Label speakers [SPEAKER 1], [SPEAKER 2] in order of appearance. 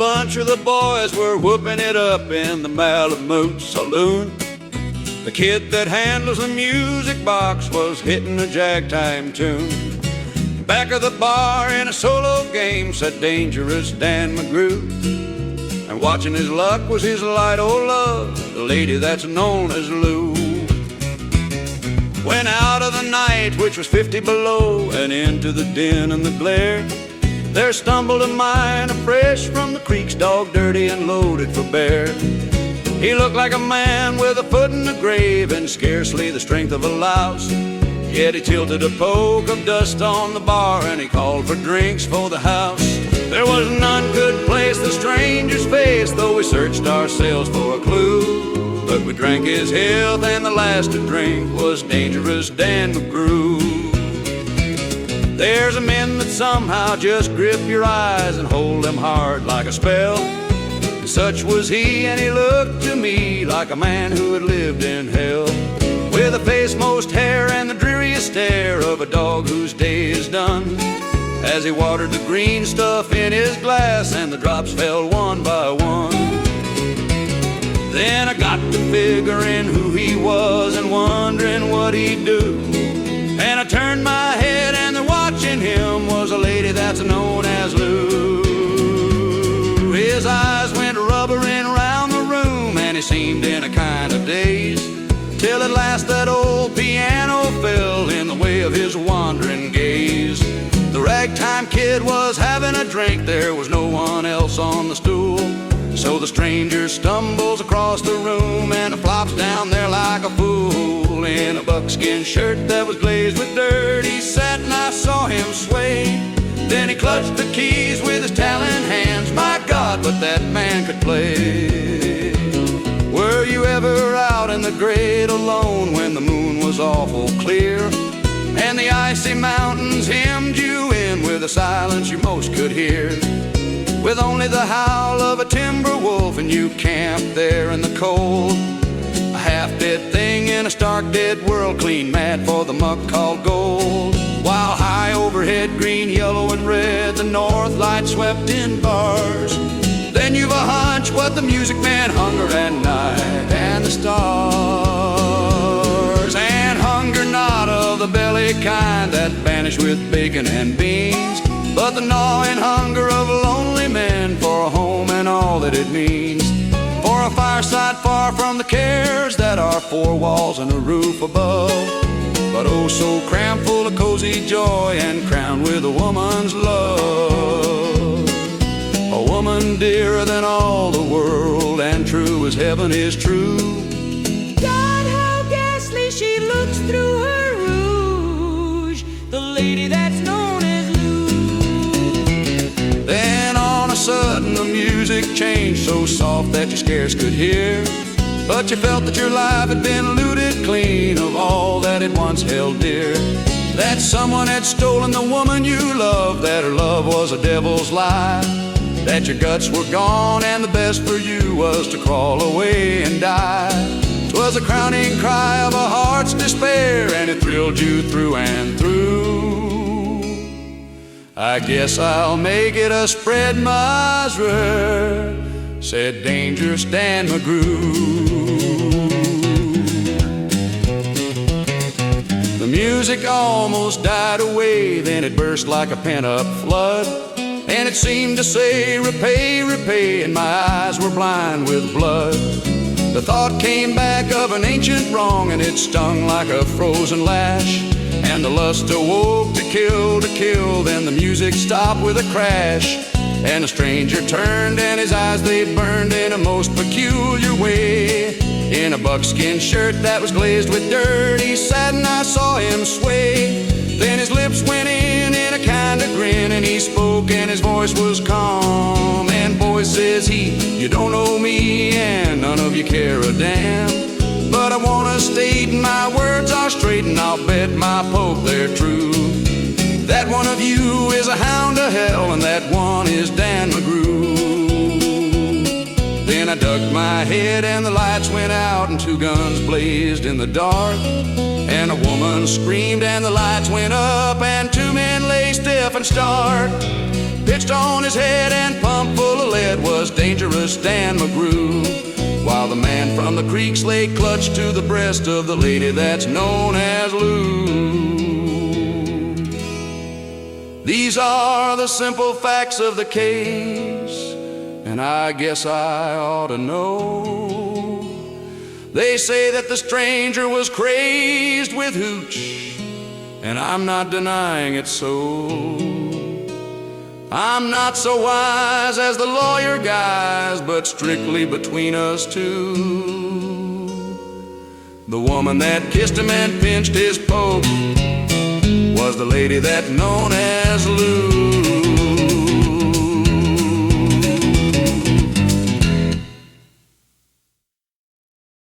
[SPEAKER 1] bunch of the boys were whooping it up in the Malamute Saloon. The kid that handles the music box was hitting a jagtime tune. Back of the bar in a solo game sat Dangerous Dan McGrew. And watching his luck was his light o' love, the lady that's known as Lou. Went out of the night, which was 50 below, and into the din and the glare. There stumbled a miner fresh from the creeks, dog dirty and loaded for bear. He looked like a man with a foot in the grave and scarcely the strength of a louse. Yet he tilted a poke of dust on the bar and he called for drinks for the house. There was none could place the stranger's face, though we searched ourselves for a clue. But we drank his health and the last to drink was Dangerous Dan McGrew. There's a men that somehow just grip your eyes and hold them hard like a spell. And such was he, and he looked to me like a man who had lived in hell. With a face most hair and the dreariest stare of a dog whose day is done, as he watered the green stuff in his glass and the drops fell one by one. Then I got to figuring who he was and wondering what he'd do. And I turned my head and there watching him was a lady that's known as Lou. His eyes went rubbering around the room and he seemed in a kind of daze, till at last that old piano fell in the way of his wandering gaze. The ragtime kid was having a drink, there was no one else on the stool. So the stranger stumbles across the room and flops down there like a fool. In a buckskin shirt that was glazed with dirt, he sat and I saw him sway. Then he clutched the keys with his talon hands. My God, but that man could play. Were you ever out in the great alone when the moon was awful clear, and the icy mountains hemmed you in with a silence you most could hear, with only the howl of a timber wolf and you camped there in the cold, a half-dead thing in a stark dead world, clean mad for the muck called gold? While high overhead, green, yellow, and red, the north light swept in bars. Then you've a hunch what the music man hunger at night, and the stars. And hunger not of the belly kind that vanish with bacon and beans, but the gnawing hunger of lonely men for a home and all that it means, for a fireside far from the cares that are four walls and a roof above, but oh so crammed full of cozy joy and crowned with a woman's love. A woman dearer than all the world and true as heaven is true.
[SPEAKER 2] God, how ghastly she looks through her rouge, the lady that's known as Lou.
[SPEAKER 1] Then on a sudden the music changed so soft that you scarce could hear, but you felt that your life had been looted clean of all that it once held dear. That someone had stolen the woman you loved, that her love was a devil's lie, that your guts were gone and the best for you was to crawl away and die. 'Twas a crowning cry of a heart's despair, and it thrilled you through and through. I guess I'll make it a spread Masra, said Dangerous Dan McGrew. The music almost died away, then it burst like a pent-up flood, and it seemed to say, repay, repay, and my eyes were blind with blood. The thought came back of an ancient wrong, and it stung like a frozen lash, and the lust awoke to kill, then the music stopped with a crash, and the stranger turned and his eyes they burned in a most peculiar way. In a buckskin shirt that was glazed with dirt, he sat and I saw him sway. Then his lips went in a kind of grin, and he spoke and his voice was calm. And boy, says he, you don't know me and none of you care a damn, but I wanna state my words are straight and I'll bet my poke they're true, that one of you is a hound of hell and that one is Dan McGrew. Then I ducked my head and the lights went out and two guns blazed in the dark, and a woman screamed and the lights went up and two men lay stiff and stark, pitched on his head and pumped full of lead was was Dangerous Dan McGrew, while the man from the creeks lay clutched to the breast of the lady that's known as Lou. These are the simple facts of the case, and I guess I ought to know. They say that the stranger was crazed with hooch, and I'm not denying it so. I'm not so wise as the lawyer guys, but strictly between us two. The woman that kissed him and pinched his poke was the lady that known as Lou.